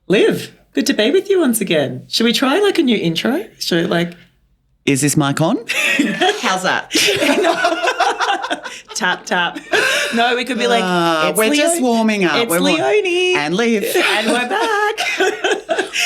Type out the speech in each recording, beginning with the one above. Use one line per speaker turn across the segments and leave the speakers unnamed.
Liv, good to be with you once again. Should we try like a new intro? Should we
Is this mic on? How's that?
Tap, tap. No, we could be like, it's
we're just warming up.
It's Leonie.
And Liv.
And we're back.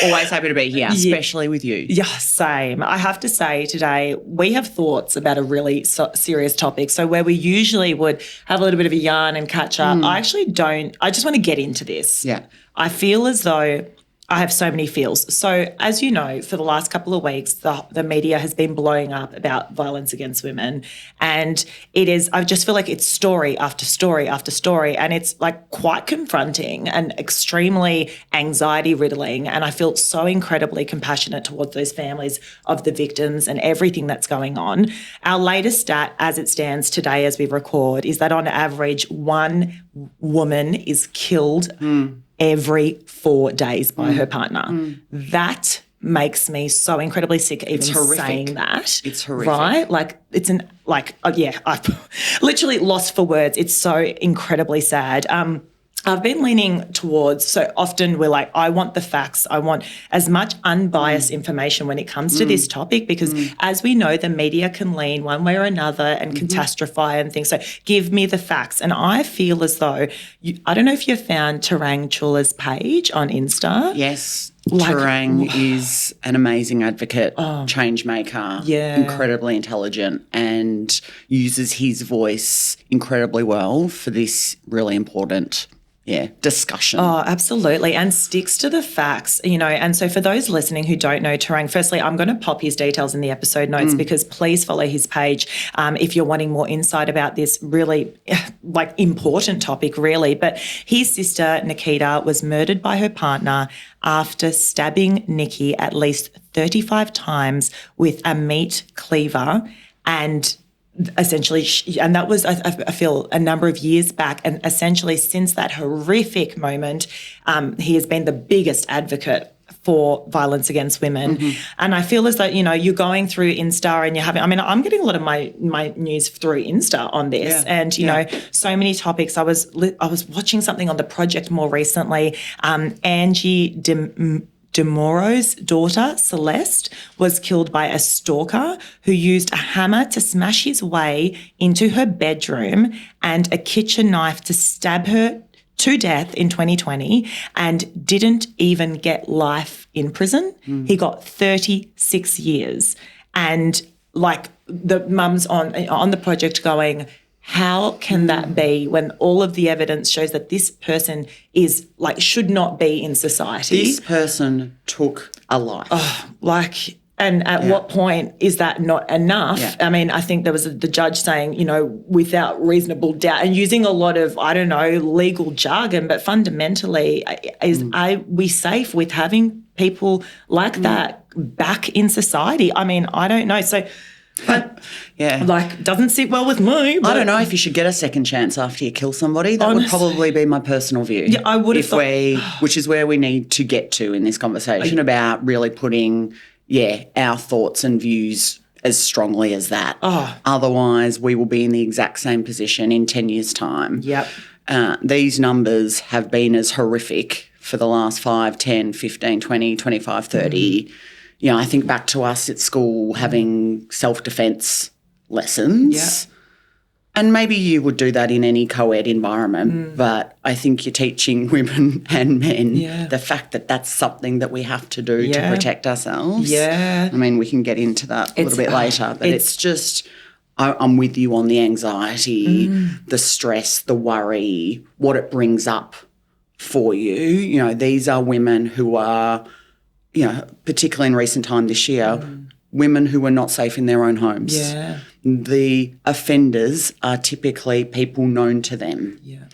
Always happy to be here, especially with you.
Yeah, same. I have to say today we have thoughts about a really serious topic. So where we usually would have a little bit of a yarn and catch up, I actually don't. I just want to get into this.
Yeah.
I feel as though I have so many feels. So as you know, for the last couple of weeks, the media has been blowing up about violence against women. And I just feel like it's story after story after story. And it's like quite confronting and extremely anxiety riddling. And I feel so incredibly compassionate towards those families of the victims and everything that's going on. Our latest stat as it stands today as we record is that on average, one woman is killed every 4 days by her partner. That makes me so incredibly sick even saying that.
It's horrific.
Right? Like I've literally lost for words. It's so incredibly sad. I've been leaning towards, so often we're like, I want the facts. I want as much unbiased information when it comes to this topic because as we know, the media can lean one way or another and catastrophize and things. So give me the facts. And I feel as though, I don't know if you've found Tarang Chula's page on Insta.
Yes. Tarang is an amazing advocate, change maker, incredibly intelligent and uses his voice incredibly well for this really important discussion.
Oh, absolutely. And sticks to the facts, And so for those listening who don't know Tarang, firstly, I'm going to pop his details in the episode notes because please follow his page if you're wanting more insight about this really important topic, really. But his sister, Nikita, was murdered by her partner after stabbing Nikki at least 35 times with a meat cleaver and essentially, and that was, I feel, a number of years back. And essentially since that horrific moment, he has been the biggest advocate for violence against women. And I feel as though, you're going through Insta and I'm getting a lot of my news through Insta on this. And, so many topics. I was watching something on The Project more recently. Angie DeMoro's daughter, Celeste, was killed by a stalker who used a hammer to smash his way into her bedroom and a kitchen knife to stab her to death in 2020 and didn't even get life in prison. He got 36 years. And the mum's on the project going, how can that be when all of the evidence shows that this person is should not be in society?
This person took a life.
And at what point is that not enough? Yeah. I mean, I think there was the judge saying, without reasonable doubt and using a lot of, legal jargon, but fundamentally are we safe with having people like that back in society? I mean, I don't know. So but doesn't sit well with me.
I don't know if you should get a second chance after you kill somebody. That would probably be my personal view.
Yeah, I would have thought.
Which is where we need to get to in this conversation about really putting, our thoughts and views as strongly as that. Otherwise, we will be in the exact same position in 10 years' time.
Yep.
These numbers have been as horrific for the last 5, 10, 15, 20, 25, 30 I think back to us at school having self-defense lessons.
Yeah.
And maybe you would do that in any co-ed environment, but I think you're teaching women and men the fact that that's something that we have to do to protect ourselves.
Yeah.
I mean, we can get into that a little bit later, but it's just I'm with you on the anxiety, the stress, the worry, what it brings up for you. These are women who are particularly in recent time this year, women who are not safe in their own homes.
Yeah.
The offenders are typically people known to them.
Yeah.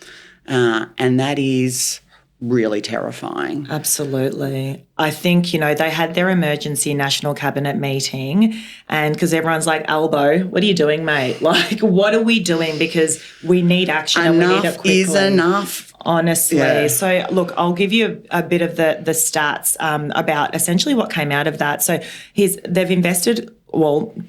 And that is really terrifying.
Absolutely. I think, they had their emergency national cabinet meeting and because everyone's like, Albo, what are you doing, mate? What are we doing? Because we need action and we need it quickly.
Enough is enough.
Honestly.
Yeah.
So, look, I'll give you a bit of the stats about essentially what came out of that. So they've invested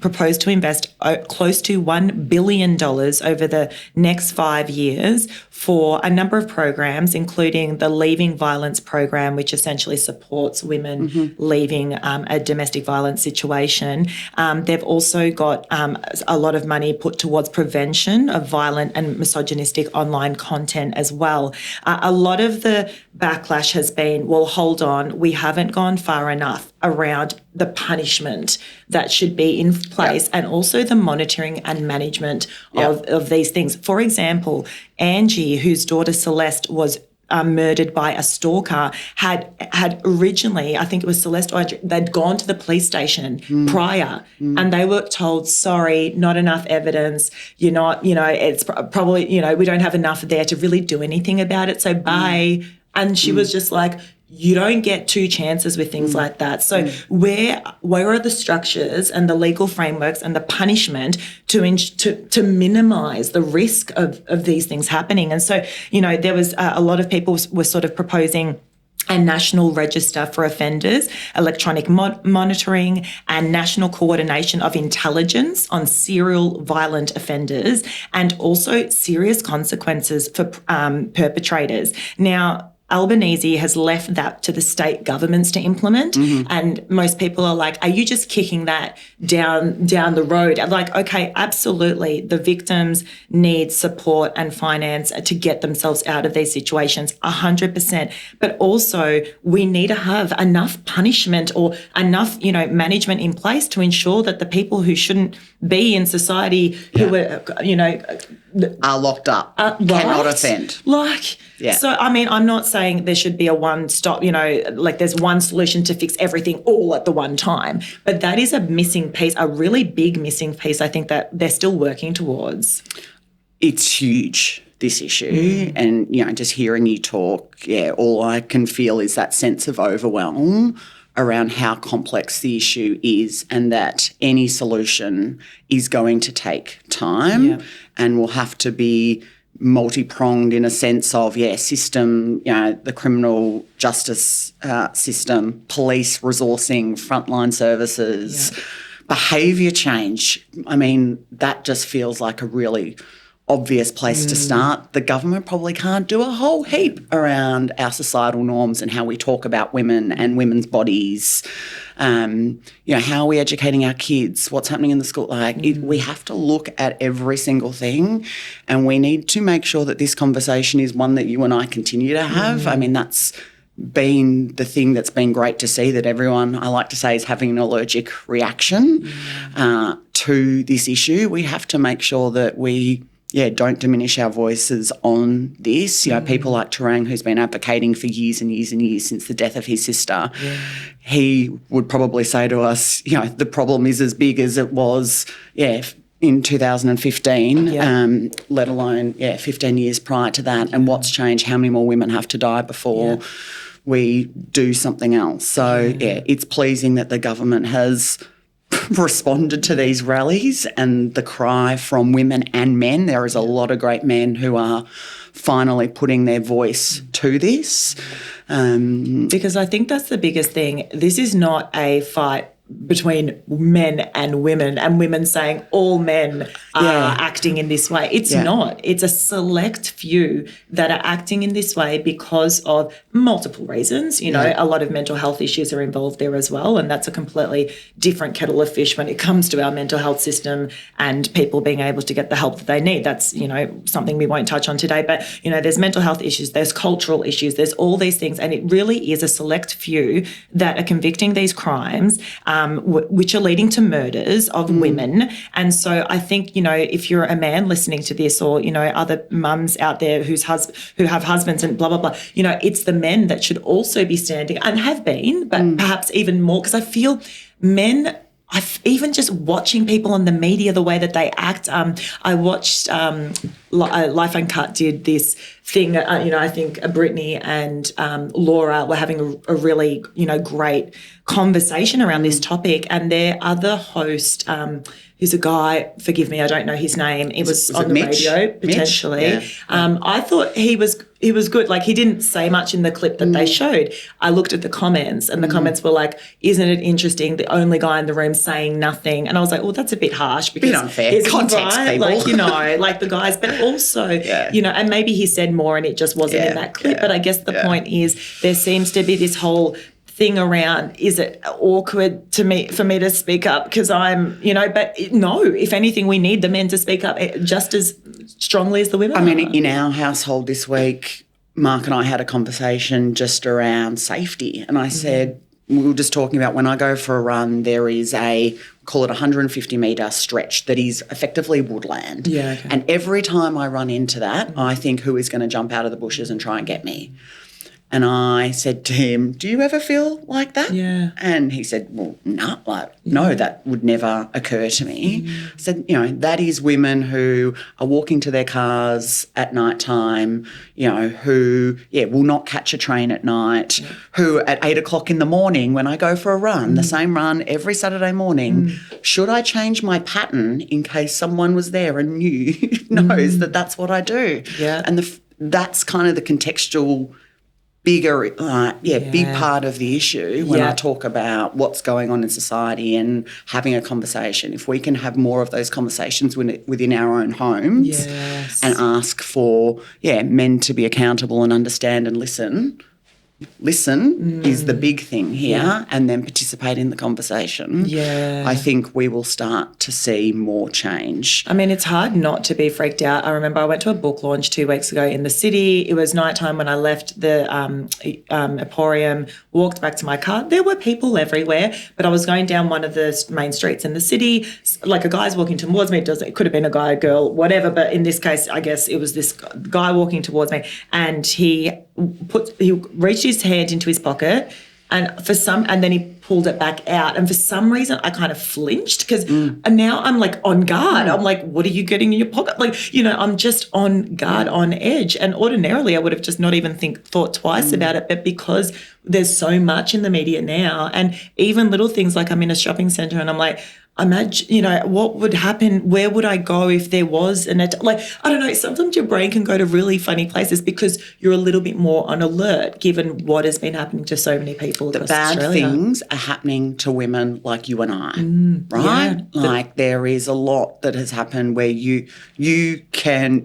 proposed to invest close to $1 billion over the next 5 years for a number of programs, including the Leaving Violence program, which essentially supports women leaving a domestic violence situation. They've also got a lot of money put towards prevention of violent and misogynistic online content as well. A lot of the backlash has been, well, hold on, we haven't gone far enough around the punishment that should be in place and also the monitoring and management of these things. For example, Angie, whose daughter Celeste was murdered by a stalker, had originally, I think it was Celeste or Andrew, they'd gone to the police station prior and they were told, sorry, not enough evidence, you're not, it's probably, we don't have enough there to really do anything about it, so bye. And she was just like, you don't get two chances with things like that. So where are the structures and the legal frameworks and the punishment to minimise the risk of these things happening? And so, there was a lot of people were sort of proposing a national register for offenders, electronic monitoring, and national coordination of intelligence on serial violent offenders, and also serious consequences for perpetrators. Now, Albanese has left that to the state governments to implement, and most people are like, are you just kicking that down the road? I'm like, okay, absolutely. The victims need support and finance to get themselves out of these situations, 100%. But also we need to have enough punishment or enough, management in place to ensure that the people who shouldn't be in society, who are,
are locked up, cannot offend.
So, I mean, I'm not saying there should be a one-stop, there's one solution to fix everything all at the one time. But that is a missing piece, a really big missing piece, I think, that they're still working towards.
It's huge, this issue. And, just hearing you talk, all I can feel is that sense of overwhelm around how complex the issue is, and that any solution is going to take time and will have to be multi-pronged in a sense of, system, the criminal justice system, police resourcing, frontline services, behaviour change. I mean, that just feels like a really obvious place to start. The government probably can't do a whole heap around our societal norms and how we talk about women and women's bodies. How are we educating our kids? What's happening in the school? We have to look at every single thing, and we need to make sure that this conversation is one that you and I continue to have. I mean, that's been the thing that's been great to see, that everyone, I like to say, is having an allergic reaction to this issue. We have to make sure that we don't diminish our voices on this. People like Tarang, who's been advocating for years and years and years since the death of his sister, he would probably say to us, the problem is as big as it was, in 2015, let alone, 15 years prior to that. And what's changed? How many more women have to die before we do something else? So, it's pleasing that the government has responded to these rallies and the cry from women and men. There is a lot of great men who are finally putting their voice to this.
Because I think that's the biggest thing. This is not a fight between men and women saying all men are acting in this way. It's not. It's a select few that are acting in this way because of multiple reasons. A lot of mental health issues are involved there as well, and that's a completely different kettle of fish when it comes to our mental health system and people being able to get the help that they need. That's, something we won't touch on today. But, there's mental health issues, there's cultural issues, there's all these things, and it really is a select few that are convicting these crimes, which are leading to murders of women. And so I think, if you're a man listening to this, or, other mums out there who have husbands and blah, blah, blah, it's the men that should also be standing, and have been, but perhaps even more, because I feel men, even just watching people on the media, the way that they act. I watched Life Uncut did this thing, I think Brittany and Laura were having a really, great conversation around this topic, and their other host, who's a guy, forgive me, I don't know his name. It was on the
Mitch?
radio, potentially.
Yeah.
I thought he was good. Like, he didn't say much in the clip that they showed. I looked at the comments, and the comments were like, isn't it interesting, the only guy in the room saying nothing? And I was like, well, that's a bit harsh. Because
bit unfair. Context, people.
Like, like the guys, but also, and maybe he said more and it just wasn't in that clip. But I guess the point is there seems to be this whole thing around, is it awkward for me to speak up because I'm, but no, if anything, we need the men to speak up just as strongly as the women.
I mean, in our household this week, Mark and I had a conversation just around safety, and I said, we were just talking about when I go for a run, there is call it 150-metre stretch that is effectively woodland.
Yeah, okay.
And every time I run into that, I think, who is going to jump out of the bushes and try and get me? And I said to him, do you ever feel like that?
Yeah.
And he said, well, no, that would never occur to me. I said, that is women who are walking to their cars at night time, who, will not catch a train at night, who at 8 o'clock in the morning when I go for a run, the same run every Saturday morning, should I change my pattern in case someone was there and knows that that's what I do?
Yeah.
And that's kind of the contextual bigger, big part of the issue when I talk about what's going on in society and having a conversation. If we can have more of those conversations within our own homes and ask for, men to be accountable and understand and listen is the big thing here, and then participate in the conversation. Yeah. I think we will start to see more change.
I mean, it's hard not to be freaked out. I remember I went to a book launch 2 weeks ago in the city. It was nighttime when I left the Emporium, walked back to my car. There were people everywhere, but I was going down one of the main streets in the city. Like, a guy's walking towards me. It could have been a guy, a girl, whatever, but in this case, I guess it was this guy walking towards me, and he reached his hand into his pocket and then he pulled it back out, and for some reason I kind of flinched because now I'm like on guard. I'm like, what are you getting in your pocket? Like, I'm just on guard, on edge, and ordinarily I would have just not even thought twice about it, but because there's so much in the media now, and even little things like I'm in a shopping centre and I'm like, imagine, what would happen? Where would I go if there was I don't know, sometimes your brain can go to really funny places because you're a little bit more on alert given what has been happening to so many people across Australia.
The bad things are happening to women like you and I, right? Yeah. There is a lot that has happened where you can,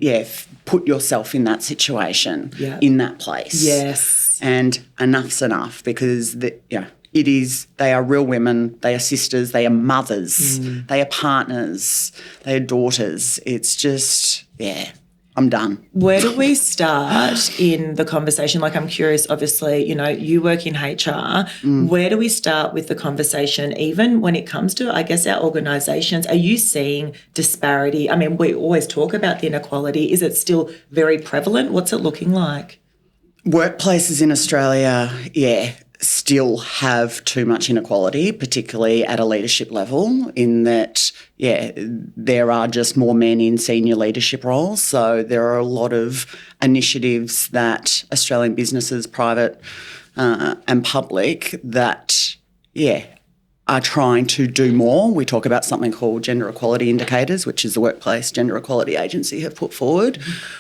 put yourself in that situation, in that place.
Yes.
And enough's enough because, they are real women, they are sisters, they are mothers, they are partners, they are daughters. It's just, I'm done.
Where do we start in the conversation? Like, I'm curious, obviously, you work in HR. Where do we start with the conversation, even when it comes to, I guess, our organisations? Are you seeing disparity? I mean, we always talk about the inequality. Is it still very prevalent? What's it looking like?
Workplaces in Australia, still have too much inequality, particularly at a leadership level, in that, there are just more men in senior leadership roles. So there are a lot of initiatives that Australian businesses, private and public, that, are trying to do more. We talk about something called gender equality indicators, which is the Workplace Gender Equality Agency have put forward,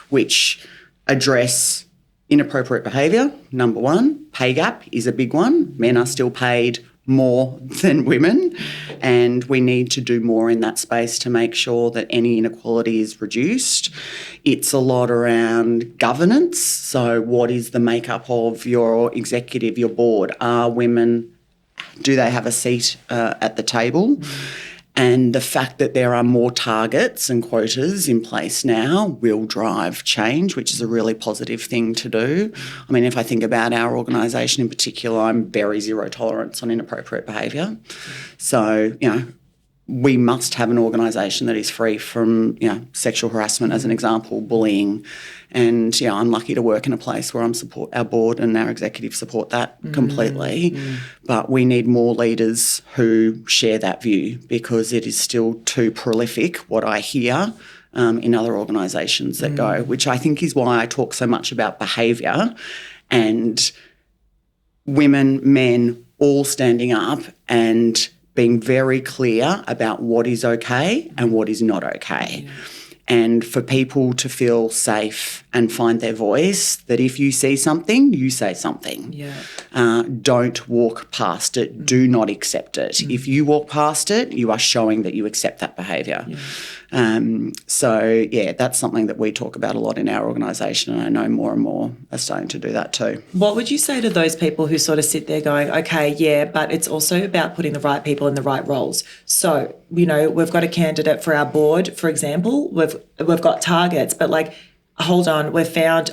which address inappropriate behaviour, number one. Pay gap is a big one. Men are still paid more than women, and we need to do more in that space to make sure that any inequality is reduced. It's a lot around governance. So what is the makeup of your executive, your board? Are women, do they have a seat at the table? And the fact that there are more targets and quotas in place now will drive change, which is a really positive thing to do. I mean, if I think about our organisation in particular, I'm very zero tolerance on inappropriate behaviour. So, we must have an organisation that is free from, sexual harassment, as an example, bullying. And, I'm lucky to work in a place where our board and our executive support that completely. But we need more leaders who share that view, because it is still too prolific, what I hear, in other organisations that go, which I think is why I talk so much about behaviour and women, men, all standing up and being very clear about what is okay and what is not okay. And for people to feel safe and find their voice, that if you see something, you say something. Don't walk past it. Do not accept it. If you walk past it, you are showing that you accept that behaviour. That's something that we talk about a lot in our organisation, and I know more and more are starting to do that too.
What would you say to those people who sort of sit there going, okay, yeah, but it's also about putting the right people in the right roles? So, you know, we've got a candidate for our board, for example. We've got targets, but like, hold on, we've found,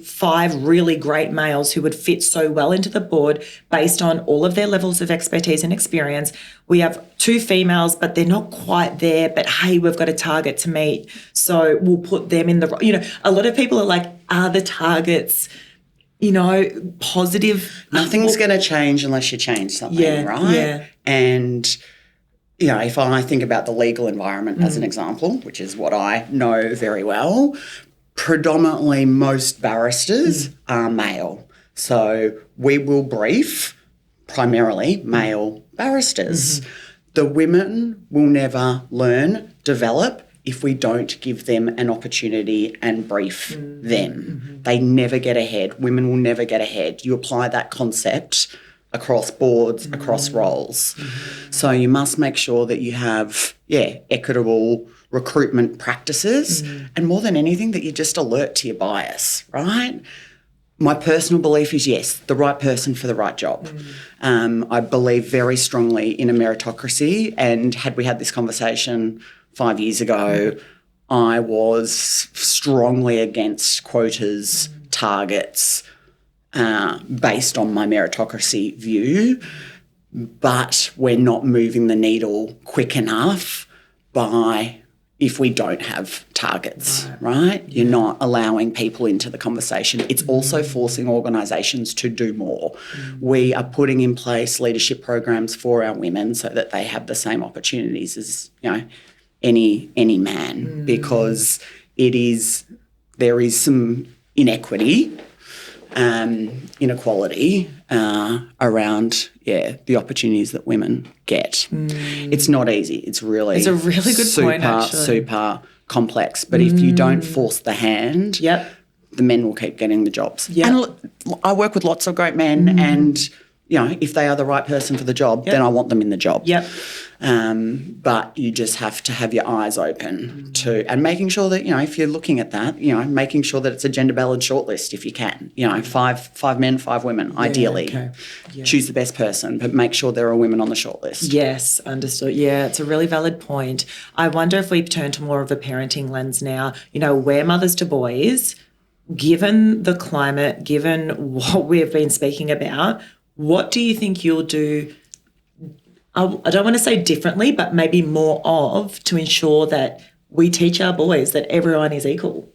5 really great males who would fit so well into the board based on all of their levels of expertise and experience. We have 2 females, but they're not quite there, but hey, we've got a target to meet. So we'll put them in a lot of people are like, are the targets, positive?
Nothing's going to change unless you change something, right?
Yeah.
And if I think about the legal environment as an example, which is what I know very well, predominantly most barristers are male. So we will brief primarily male barristers. The women will never learn, develop, if we don't give them an opportunity and brief them. They never get ahead. Women will never get ahead. You apply that concept across boards, across roles. So you must make sure that you have, equitable recruitment practices, and more than anything, that you're just alert to your bias, right? My personal belief is, yes, the right person for the right job. I believe very strongly in a meritocracy, and had we had this conversation 5 years ago, I was strongly against quotas, targets, based on my meritocracy view, but we're not moving the needle quick enough if we don't have targets, right? You're not allowing people into the conversation. It's also forcing organisations to do more. We are putting in place leadership programs for our women so that they have the same opportunities as, any man, because there is some inequity, inequality around the opportunities that women get. It's not easy. It's a really good point, actually. Super complex. But if you don't force the hand, the men will keep getting the jobs. And I work with lots of great men, and if they are the right person for the job, then I want them in the job. But you just have to have your eyes open and making sure that, if you're looking at that, making sure that it's a gender balanced shortlist if you can. 5 men, 5 women, ideally. Okay. Choose the best person, but make sure there are women on the shortlist.
Yes, understood. Yeah, it's a really valid point. I wonder if we turn to more of a parenting lens now. We're mothers to boys. Given the climate, given what we've been speaking about, what do you think you'll do, I don't want to say differently, but maybe more of, to ensure that we teach our boys that everyone is equal?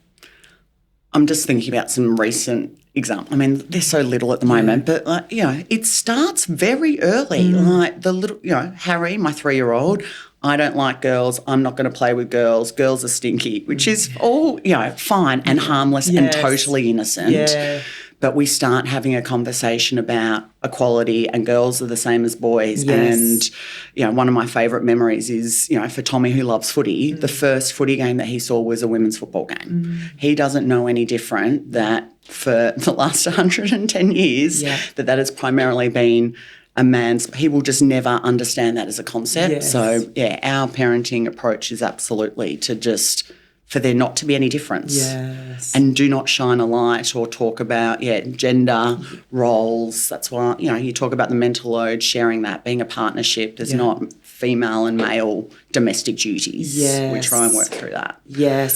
I'm just thinking about some recent examples. I mean, they're so little at the moment, but, it starts very early. Like the little, Harry, my 3-year-old, I don't like girls. I'm not going to play with girls. Girls are stinky, which is all, fine and harmless and totally innocent. But we start having a conversation about equality, and girls are the same as boys. And, one of my favourite memories is, for Tommy, who loves footy, the first footy game that he saw was a women's football game. He doesn't know any different that for the last 110 years that has primarily been a man's. He will just never understand that as a concept. So, our parenting approach is absolutely to just for there not to be any difference. And do not shine a light or talk about, gender roles. That's why, you talk about the mental load, sharing that, being a partnership. There's not female and male domestic duties. We try and work through that.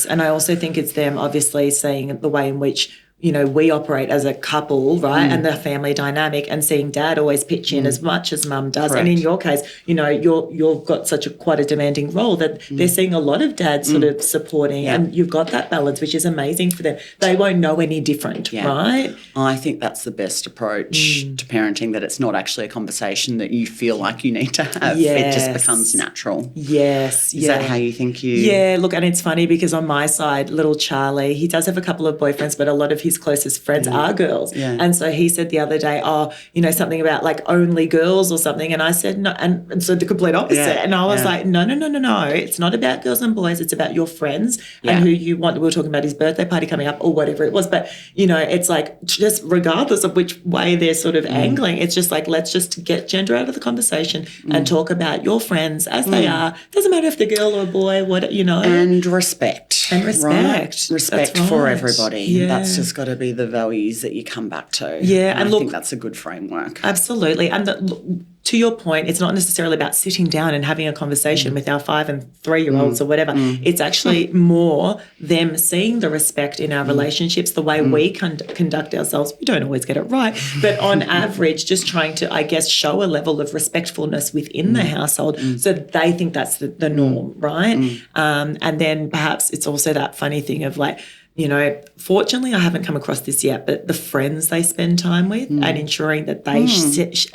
And I also think it's them obviously seeing the way in which, we operate as a couple, right? And the family dynamic, and seeing dad always pitch in as much as mum does.
Correct.
And in your case, you've got quite a demanding role that they're seeing a lot of dads sort of supporting, and you've got that balance, which is amazing for them. They won't know any different, right?
I think that's the best approach to parenting, that it's not actually a conversation that you feel like you need to have.
Yes.
It just becomes natural.
Yes.
Is that how you think you...
Yeah, look, and it's funny because on my side, little Charlie, he does have a couple of boyfriends, but a lot of his closest friends are girls.
Yeah.
And so he said the other day, something about like only girls or something. And I said, no. And so the complete opposite.
Yeah.
And I was like, no. It's not about girls and boys. It's about your friends and who you want. We were talking about his birthday party coming up or whatever it was. But, it's like just regardless of which way they're sort of angling, it's just like, let's just get gender out of the conversation and talk about your friends as they are. Doesn't matter if they're girl or boy,
And respect.
And respect.
Right? Respect for everybody.
Yeah.
That's just got to be the values that you come back to.
Yeah.
And I think that's a good framework.
Absolutely. And to your point, it's not necessarily about sitting down and having a conversation with our 5 and 3-year-olds or whatever. It's actually more them seeing the respect in our relationships, the way we conduct ourselves. We don't always get it right, but on average, just trying to, I guess, show a level of respectfulness within the household so that they think that's the norm, right? And then perhaps it's also that funny thing of like, fortunately I haven't come across this yet, but the friends they spend time with and ensuring that they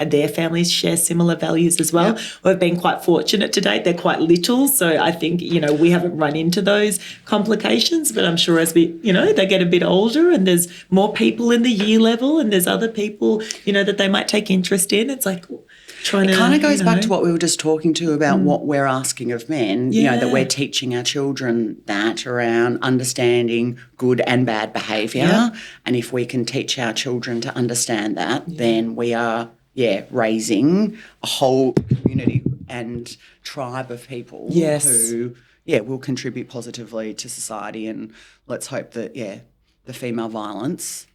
their families share similar values as well. Yep. We've been quite fortunate to date. They're quite little, so I think, we haven't run into those complications, but I'm sure as we, they get a bit older and there's more people in the year level and there's other people, that they might take interest in. It's like it
kind of goes back to what we were just talking to about what we're asking of men, that we're teaching our children that around understanding good and bad behaviour.
Yeah.
And if we can teach our children to understand that, then we are, raising a whole community and tribe of people who, will contribute positively to society. And let's hope that, the female violence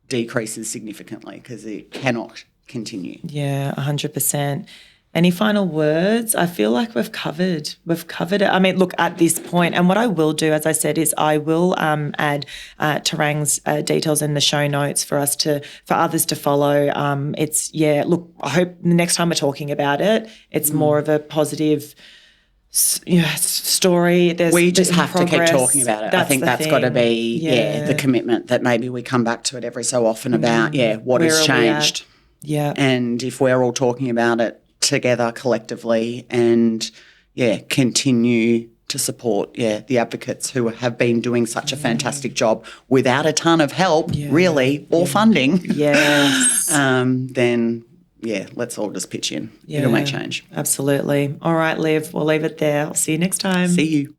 decreases significantly, because it cannot continue.
Yeah, 100%. Any final words? I feel like we've covered it. I mean, look, at this point, and what I will do, as I said, is I will add Tarang's details in the show notes for others to follow. Look, I hope the next time we're talking about it, it's more of a positive story.
We just have to keep talking about it. I think that's got to be
Yeah.
the commitment that maybe we come back to it every so often about what has changed.
Yeah.
And if we're all talking about it together collectively and, continue to support, the advocates who have been doing such a fantastic job without a ton of help, really, or funding.
Yes.
Then, let's all just pitch in. It'll make change.
Absolutely. All right, Liv, we'll leave it there. I'll see you next time.
See you.